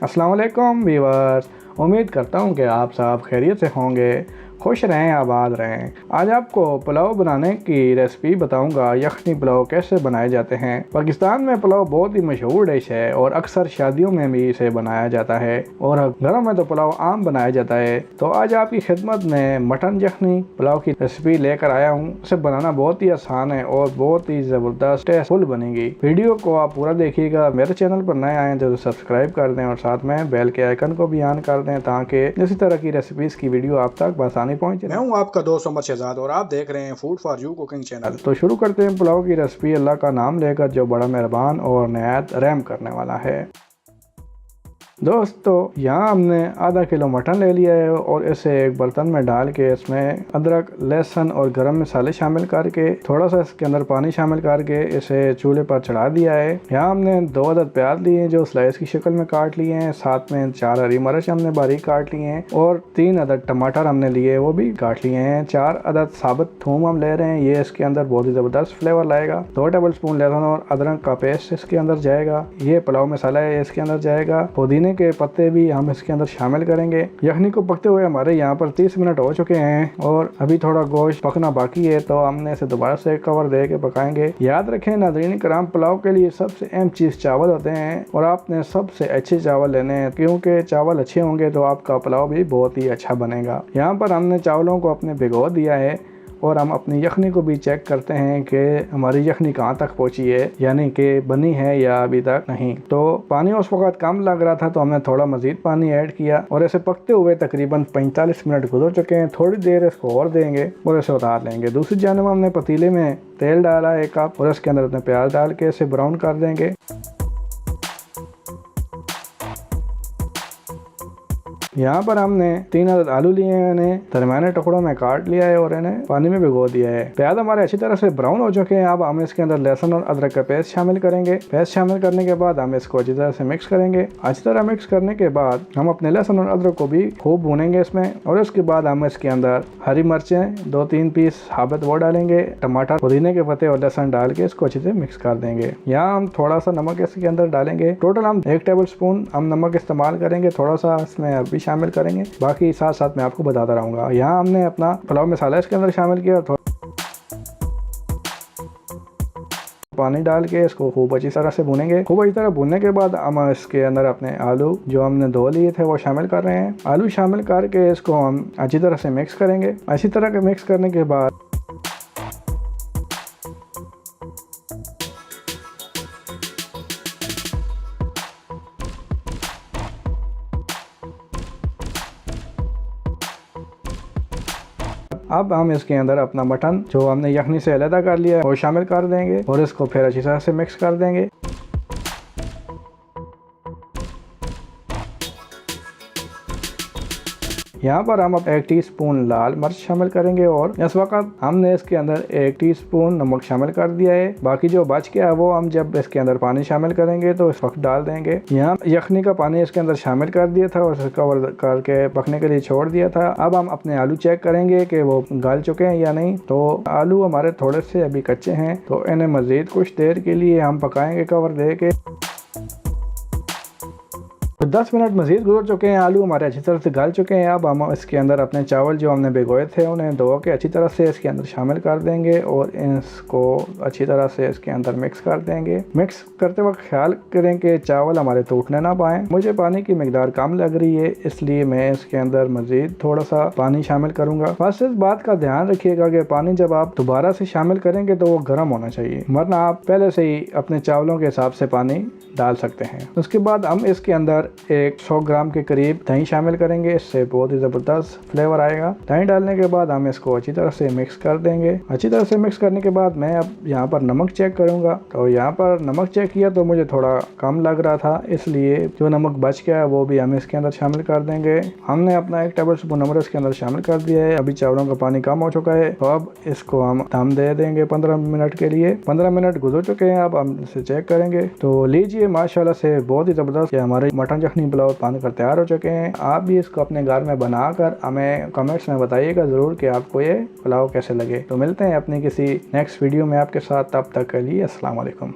अस्सलाम वालेकुम व्यूअर्स, उम्मीद करता हूँ कि आप सब खैरियत से होंगे, खुश रहें, आबाद रहें। आज आपको पुलाव बनाने की रेसिपी बताऊंगा। यखनी पुलाव कैसे बनाए जाते हैं। पाकिस्तान में पुलाव बहुत ही मशहूर डिश है और अक्सर शादियों में भी इसे बनाया जाता है और घरों में तो पुलाव आम बनाया जाता है। तो आज आपकी खिदमत में मटन यखनी पुलाव की रेसिपी लेकर आया हूँ। इसे बनाना बहुत ही आसान है और बहुत ही ज़बरदस्त टेस्टफुल बनेगी। वीडियो को आप पूरा देखिएगा। मेरे चैनल पर नए आए तो सब्सक्राइब कर दें और साथ में बेल के आइकन को भी ऑन कर दें ताकि इसी तरह की रेसिपीज की वीडियो आप तक बआसानी पहुंचे। मैं हूं आपका दोस्त उमर शहजाद और आप देख रहे हैं food for you cooking channel. तो शुरू करते हैं पुलाव की रेसिपी अल्लाह का नाम लेकर, जो बड़ा मेहरबान और नहायत रहम करने वाला है। दोस्तों, यहाँ हमने आधा किलो मटन ले लिया है और इसे एक बर्तन में डाल के इसमें अदरक, लहसुन और गरम मसाले शामिल करके थोड़ा सा इसके अंदर पानी शामिल करके इसे चूल्हे पर चढ़ा दिया है। यहाँ हमने 2 अदद प्याज लिए हैं जो स्लाइस की शक्ल में काट लिए हैं। साथ में 4 हरी मिर्च हमने बारीक काट लिए हैं और 3 अदद टमाटर हमने लिए वो भी काट लिए हैं। 4 अदद साबुत थूम हम ले रहे हैं, ये इसके अंदर बहुत ही ज़बरदस्त फ्लेवर लाएगा। 2 टेबल स्पून लहसुन और अदरक का पेस्ट इसके अंदर जाएगा। ये पुलाव मसाला है, इसके अंदर जाएगा। पुदीने के पत्ते भी हम इसके अंदर शामिल करेंगे। यखनी को पकते हुए हमारे यहाँ पर 30 मिनट हो चुके हैं और अभी थोड़ा गोश्त पकना बाकी है, तो हमने इसे दोबारा से कवर दे के पकाएंगे। याद रखें नाज़रीन कराम, पुलाव के लिए सबसे अहम चीज़ चावल होते हैं और आपने सबसे अच्छे चावल लेने हैं, क्योंकि चावल अच्छे होंगे तो आपका पुलाव भी बहुत ही अच्छा बनेगा। यहाँ पर हमने चावलों को अपने भिगो दिया है और हम अपनी यखनी को भी चेक करते हैं कि हमारी यखनी कहाँ तक पहुँची है, यानी कि बनी है या अभी तक नहीं। तो पानी उस वक्त कम लग रहा था तो हमने थोड़ा मज़ीद पानी ऐड किया और इसे पकते हुए तकरीबन 45 मिनट गुजर चुके हैं। थोड़ी देर इसको और देंगे और इसे उतार लेंगे। दूसरी जानब हमने पतीले में तेल डाला 1 कप और इसके अंदर अपने प्याज डाल के इसे ब्राउन कर देंगे। यहाँ पर हमने 3 अदद आलू लिए हैं, इन्हें दरमियाने टुकड़ों में काट लिया है और इन्हें पानी में भिगो दिया है। प्याज हमारे अच्छी तरह से ब्राउन हो चुके हैं। अब हम इसके अंदर लहसुन और अदरक का पेस्ट शामिल करेंगे। पेस्ट शामिल करने के बाद हम इसको अच्छी तरह से मिक्स करेंगे। अच्छी तरह मिक्स करने के बाद हम अपने लहसुन और अदरक को भी खूब भूनेंगे इसमें और उसके बाद हम इसके अंदर हरी मिर्चें 2-3 पीस साबुत वो डालेंगे। टमाटर, पुदीने के पत्ते और लहसुन डाल के इसको अच्छे से मिक्स कर देंगे। यहाँ हम थोड़ा सा नमक इसके अंदर डालेंगे। टोटल हम 1 टेबल स्पून हम नमक इस्तेमाल करेंगे। थोड़ा सा इसमें अभी शामिल करेंगे, बाकी साथ साथ मैं आपको बताता रहूंगा। यहाँ हमने अपना पुलाव मसाला इसके अंदर शामिल किया और पानी डाल के इसको खूब अच्छी तरह से भूनेंगे। खूब अच्छी तरह भूनने के बाद हम इसके अंदर अपने आलू जो हमने धो लिए थे वो शामिल कर रहे हैं। आलू शामिल करके इसको हम अच्छी तरह से मिक्स करेंगे। अच्छी तरह के मिक्स करने के बाद अब हम इसके अंदर अपना मटन जो हमने यखनी से अलग कर लिया है वो शामिल कर देंगे और इसको फिर अच्छी तरह से मिक्स कर देंगे। यहाँ पर हम अब 1 टीस्पून लाल मिर्च शामिल करेंगे और इस वक्त हमने इसके अंदर 1 टीस्पून नमक शामिल कर दिया है। बाकी जो बच गया है वो हम जब इसके अंदर पानी शामिल करेंगे तो इस वक्त डाल देंगे। यहाँ यखनी का पानी इसके अंदर शामिल कर दिया था और इसे कवर करके पकने के लिए छोड़ दिया था। अब हम अपने आलू चेक करेंगे कि वो गल चुके हैं या नहीं। तो आलू हमारे थोड़े से अभी कच्चे हैं, तो इन्हें मज़ीद कुछ देर के लिए हम पकाएंगे कवर दे के। 10 मिनट मज़ीद गुजर चुके हैं। आलू हमारे अच्छी तरह से गल चुके हैं। अब हम इसके अंदर अपने चावल जो हमने भिगोए थे उन्हें धो के अच्छी तरह से इसके अंदर शामिल कर देंगे और इसको अच्छी तरह से इसके अंदर मिक्स कर देंगे। मिक्स करते वक्त ख्याल करें कि चावल हमारे टूटने ना पाएँ। मुझे पानी की मिकदार कम लग रही है, इसलिए मैं इसके अंदर मज़ीद थोड़ा सा पानी शामिल करूँगा। बस इस बात का ध्यान रखिएगा कि पानी जब आप दोबारा से शामिल करेंगे तो वो गर्म होना चाहिए, वरना आप पहले से ही अपने चावलों के हिसाब से पानी डाल सकते हैं। उसके बाद हम इसके अंदर 100 ग्राम के करीब दही शामिल करेंगे। इससे बहुत ही ज़बरदस्त फ्लेवर आएगा। दही डालने के बाद हम इसको अच्छी तरह से मिक्स कर देंगे। अच्छी तरह से मिक्स करने के बाद मैं अब यहाँ पर नमक चेक करूँगा। तो यहाँ पर नमक चेक किया तो मुझे थोड़ा कम लग रहा था, इसलिए जो नमक बच गया है वो भी हम इसके अंदर शामिल कर देंगे। हमने अपना 1 टेबल स्पून नमक इसके अंदर शामिल कर दिया है। अभी चावलों का पानी कम हो चुका है, तो अब इसको हम दम दे देंगे 15 मिनट के लिए। 15 मिनट गुजर चुके हैं, अब हम इसे चेक करेंगे। तो लीजिए, माशाल्लाह से बहुत ही ज़बरदस्त हमारे मटन यखनी पुलाव बनकर तैयार हो चुके हैं। आप भी इसको अपने घर में बनाकर हमें कमेंट्स में बताइएगा ज़रूर कि आपको ये पुलाव कैसे लगे। तो मिलते हैं अपनी किसी नेक्स्ट वीडियो में आपके साथ, तब तक के लिए अस्सलाम वालेकुम।